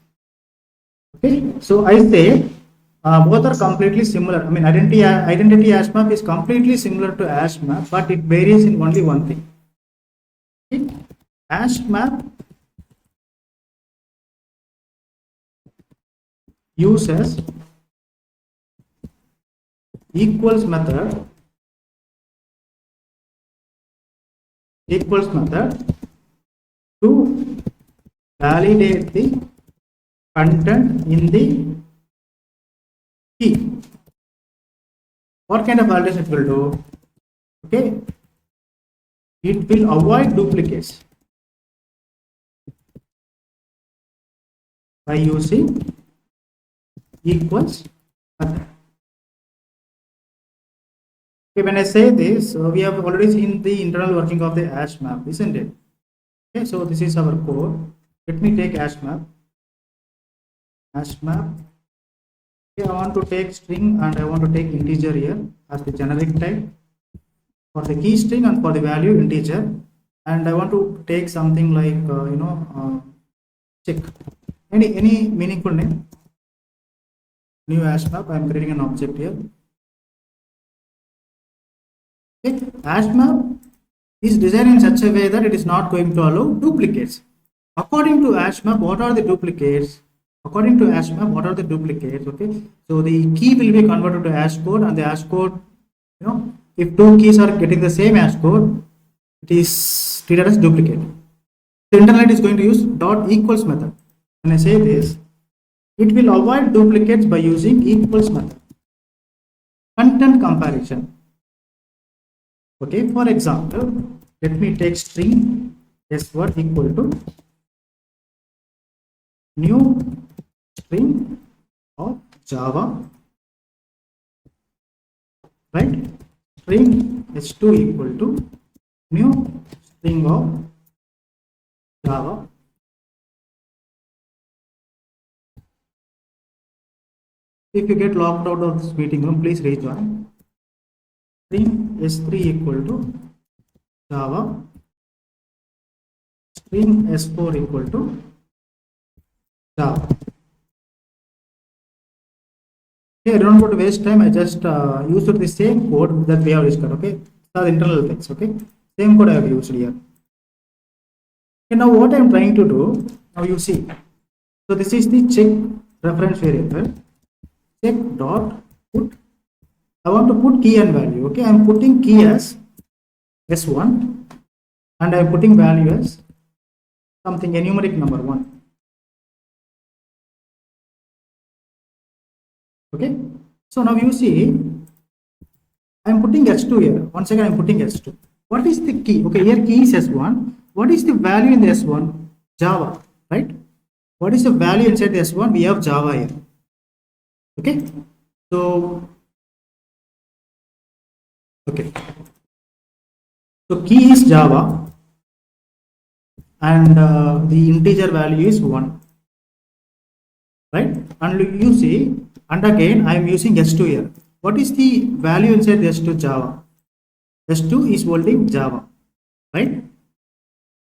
Okay, so I say both are completely similar. I mean, identity HashMap is completely similar to HashMap, but it varies in only one thing. Okay? HashMap uses equals method to validate the content in the key. What kind of validation it will do? Okay, it will avoid duplicates by using equals method. Okay, when I say this, we have already seen the internal working of the HashMap, isn't it? Okay, so this is our code. Let me take HashMap. Okay, I want to take string and I want to take integer here as the generic type for the key string and for the value integer, and I want to take something like check any meaningful name. New HashMap. I am creating an object here. Okay, HashMap is designed in such a way that it is not going to allow duplicates. According to HashMap, what are the duplicates? According to HashMap, what are the duplicates? Okay, so the key will be converted to hash code, and the hash code, if two keys are getting the same hash code, it is treated as duplicate. The internet is going to use dot equals method. When I say this, it will avoid duplicates by using equals method. Content comparison. Okay, for example, let me take string s1 equal to new string of Java, right? String s2 equal to new string of Java. If you get locked out of this meeting room, please rejoin. String S3 equal to Java. String S4 equal to Java. Okay, I don't want to waste time. I just used the same code that we have discussed. Okay, these are the internal things. Okay, same code I have used here. Okay, now what I am trying to do, now you see. So this is the check reference variable. Check dot put. I want to put key and value. Okay, I am putting key as S1 and I am putting value as something, a numeric number 1. Okay, so now you see I am putting S2 here. Once again I am putting S2. What is the key? Okay, here key is S1. What is the value in the S1? Java, right? What is the value inside the S1? We have Java here. Okay, so okay, so key is Java and the integer value is 1, right? And you see, and again I am using S2 here. What is the value inside the S2? Java. S2 is holding Java, right?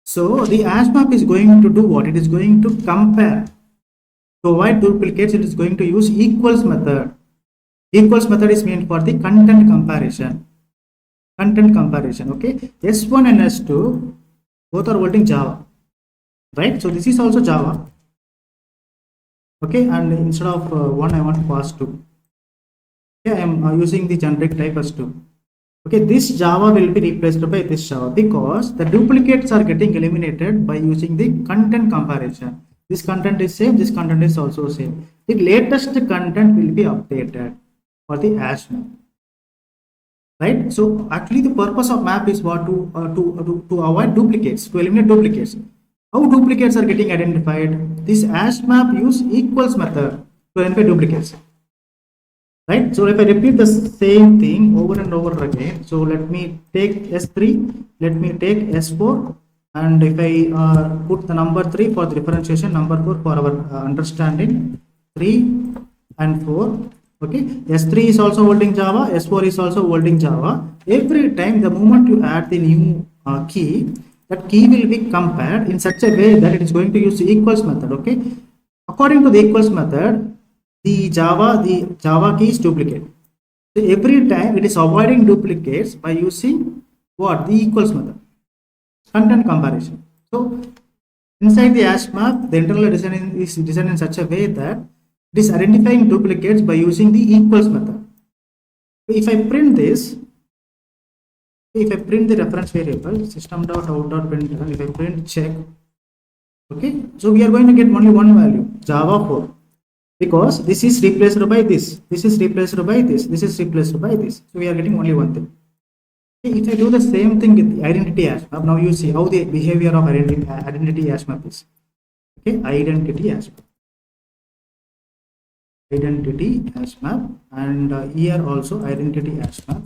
So the HashMap is going to do what? It is going to compare. To avoid duplicates, it is going to use equals method. Equals method is meant for the content comparison. Content comparison. Okay, S1 and S2 both are holding Java, right? So this is also Java. Okay, and instead of 1 I want to pass 2. Okay, I am using the generic type as 2. Okay, this Java will be replaced by this Java because the duplicates are getting eliminated by using the content comparison. This content is same, this content is also same. The latest content will be updated for the HashMap, right? So actually the purpose of map is what to avoid duplicates, to eliminate duplicates. How duplicates are getting identified? This HashMap use equals method to identify duplicates, right? So if I repeat the same thing over and over again, so let me take S3, let me take S4, and if I put the number 3 for the differentiation, number 4 for our understanding, 3 and 4. Okay, S3 is also holding Java, S4 is also holding Java. Every time the moment you add the new key, that key will be compared in such a way that it is going to use the equals method. Okay, according to the equals method, the Java key is duplicate. So every time it is avoiding duplicates by using what? The equals method. Content comparison. So inside the HashMap, the internal design is designed in such a way that it is identifying duplicates by using the equals method. If I print this, if I print the reference variable system.out.println, if I print check, okay, so we are going to get only one value, Java 4, because this is replaced by this, this is replaced by this, this is replaced by this. So we are getting only one thing. If I do the same thing with the identity HashMap, now you see how the behavior of identity HashMap is. Okay, identity HashMap. Identity HashMap, and here also identity HashMap.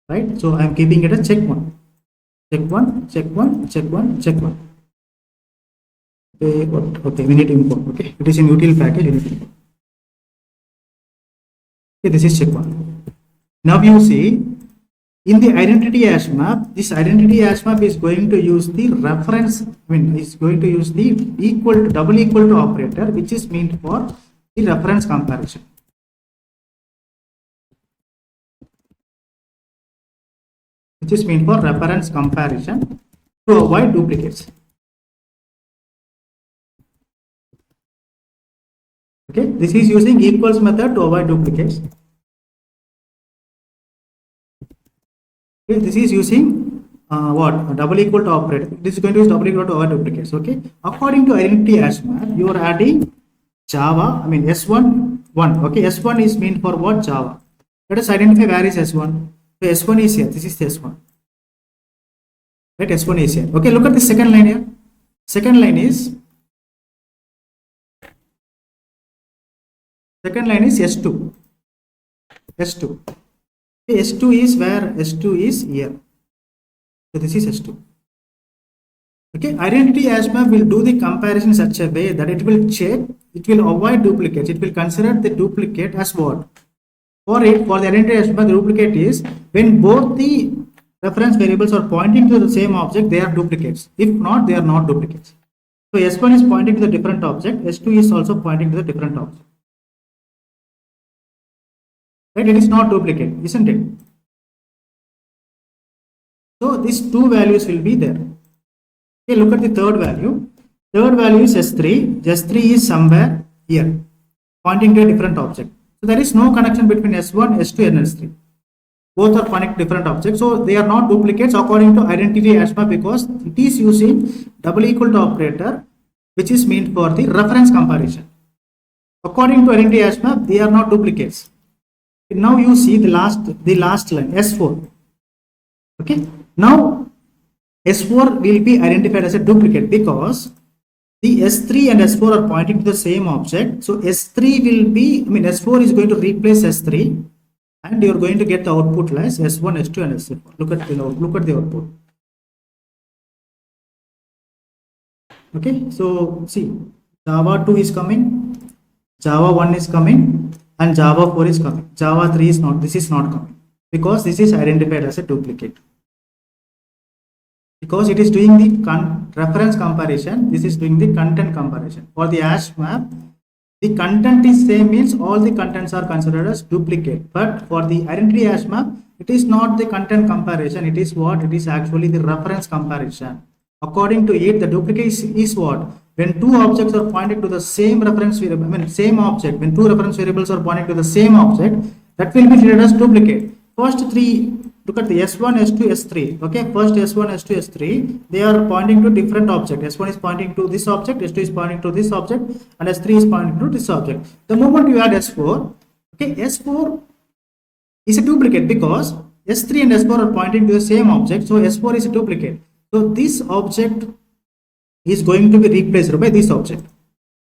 Right, so I am keeping it a check 1, check 1, check 1, check 1, check 1. Okay, what? Okay, we need to import. Okay, it is in util package. Okay, this is check 1. Now you see in the identity HashMap, this identity HashMap is going to use the reference, is going to use the equal to double equal to operator, which is meant for the reference comparison. Which is meant for reference comparison to avoid duplicates. Okay, this is using equals method to avoid duplicates. Okay, this is using what? Double equal to operator. This is going to use double equal to avoid duplicates. Okay, according to identity HashMap, you are adding Java, S1 1. Okay, S1 is meant for what? Java. Let us identify where is S1. So S1 is here. This is S1. Right, S1 is here. Okay, look at the second line here. Second line is S2. S2. S2 is where? S2 is here. So this is S2. Okay, identity HashMap will do the comparison in such a way that it will check, it will avoid duplicates. It will consider the duplicate as what? For it, for the identity HashMap, the duplicate is when both the reference variables are pointing to the same object, they are duplicates. If not, they are not duplicates. So S1 is pointing to the different object, S2 is also pointing to the different object. Right? It is not duplicate, isn't it? So these two values will be there. Okay, look at the third value. Third value is S3. S3 is somewhere here, pointing to a different object. So there is no connection between S1, S2, and S3. Both are pointing to different objects. So they are not duplicates according to identity HashMap because it is using double equal to operator, which is meant for the reference comparison. According to identity HashMap, they are not duplicates. Now you see the last line, S4. Okay. Now S4 will be identified as a duplicate because the S3 and S4 are pointing to the same object. So S3 will be, S4 is going to replace S3 and you're going to get the output as S1, S2 and S4. Look at the output. Okay, so see, Java 2 is coming, Java 1 is coming and Java 4 is coming. Java 3 is not, this is not coming because this is identified as a duplicate. Because it is doing the reference comparison, this is doing the content comparison. For the HashMap, the content is same means all the contents are considered as duplicate. But for the identity HashMap, it is not the content comparison. It is what? It is actually the reference comparison. According to it, the duplicate is what? When two objects are pointing to the same reference variable, same object. When two reference variables are pointing to the same object, that will be treated as duplicate. First three. Look at the S1, S2, S3. Okay, first S1, S2, S3, they are pointing to different object. S1 is pointing to this object, S2 is pointing to this object, and S3 is pointing to this object. The moment you add S4, okay, S4 is a duplicate because S3 and S4 are pointing to the same object, so S4 is a duplicate. So this object is going to be replaced by this object.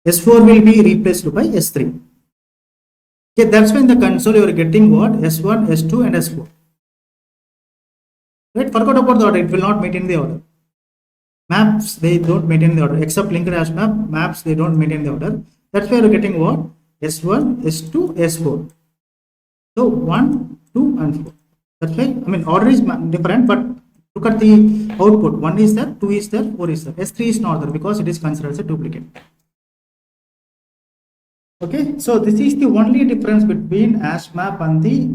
S4 will be replaced by S3. Okay, that's when the console you are getting what? S1, S2, and S4. Right, forgot about the order, it will not maintain the order. Maps, they don't maintain the order, except linked HashMap, maps, they don't maintain the order. That's why you're getting what? S1, S2, S4. So 1, 2, and 4. That's why, order is different, but look at the output. 1 is there, 2 is there, 4 is there. S3 is not there because it is considered as a duplicate. Okay, so this is the only difference between HashMap and the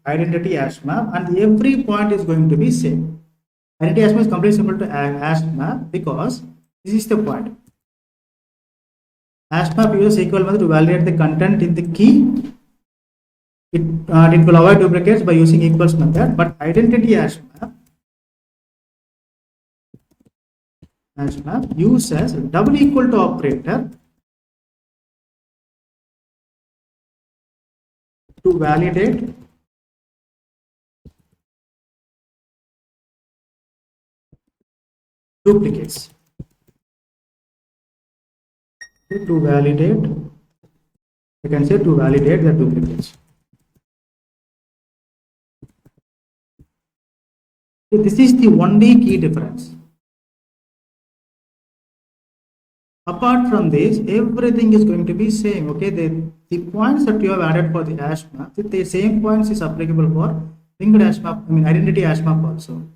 identity HashMap, and every point is going to be same. Identity HashMap is completely similar to HashMap because this is the point. HashMap uses equal method to validate the content in the key. It will avoid duplicates by using equals method, but identity HashMap uses double equal to operator to validate duplicates. To validate, I can say to validate the duplicates. This is the only key difference. Apart from this, everything is going to be same. Okay, the points that you have added for the HashMap, the same points is applicable for linked HashMap, identity HashMap also.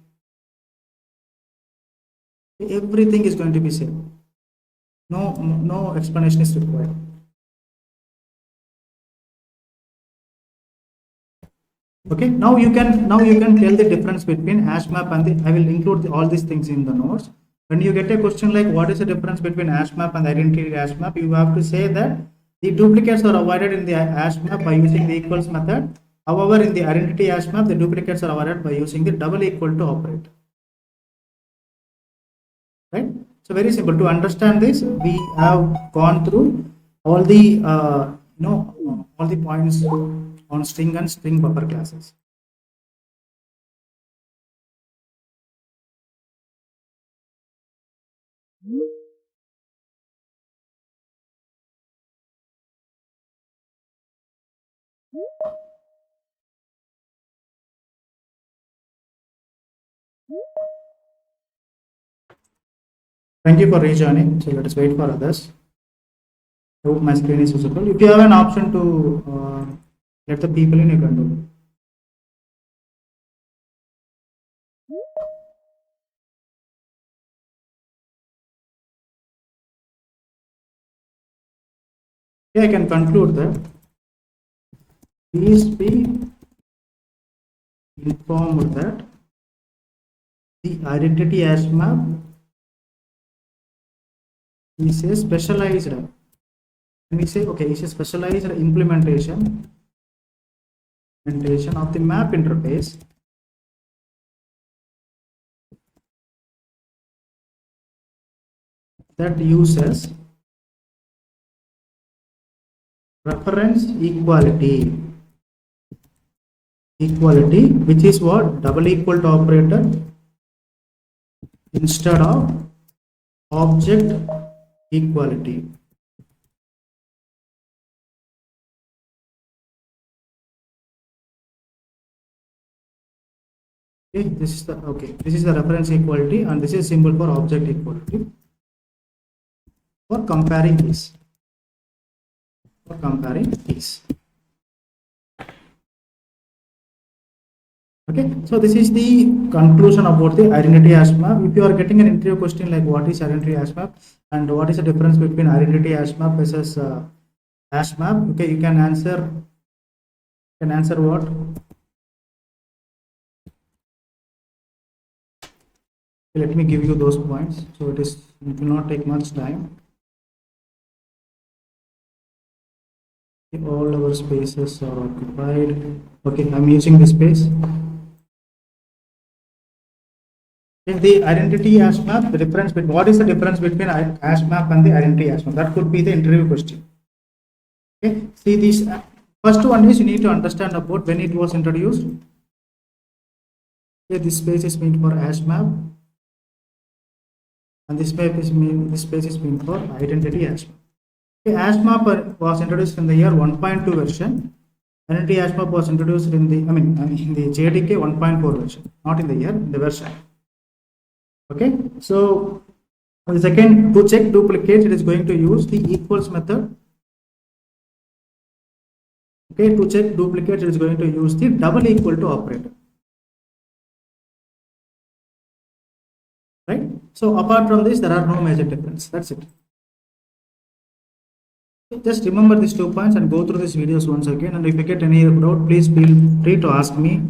Everything is going to be same. No explanation is required. Okay, now you can tell the difference between HashMap and the, I will include all these things in the notes. When you get a question like what is the difference between HashMap and identity HashMap, you have to say that the duplicates are avoided in the HashMap by using the equals method. However, in the identity HashMap, the duplicates are avoided by using the double equal to operator. Right? So very simple. To understand this, we have gone through all the all the points on string and string buffer classes. Thank you for rejoining. So let us wait for others. I hope my screen is visible. If you have an option to let the people in, you can do. Yeah, I can conclude that please be informed that the identity HashMap is a specialized, and we say, okay, it's a specialized implementation of the map interface that uses reference equality, which is what? Double equal to operator instead of object equality. Okay, this is the reference equality, and this is symbol for object equality for comparing keys. Okay, so this is the conclusion about the identity HashMap. If you are getting an interview question like what is identity HashMap and what is the difference between identity HashMap versus HashMap, okay, you can answer what? Let me give you those points. So it will not take much time. All our spaces are occupied. Okay, I'm using this space. In the identity HashMap, the difference between what is the difference between HashMap and the identity HashMap? That could be the interview question. Okay, see this first one is you need to understand about when it was introduced. Okay, this space is meant for HashMap, and this space is meant for identity HashMap. Okay, HashMap was introduced in the year 1.2 version. Identity HashMap was introduced in the in the JDK 1.4 version, not in the year, in the version. Okay, so the second, to check duplicates, it is going to use the equals method. Okay, to check duplicates, it is going to use the double equal to operator. Right? So apart from this, there are no major difference. That's it. Just remember these 2 points and go through these videos once again. And if you get any doubt, please feel free to ask me.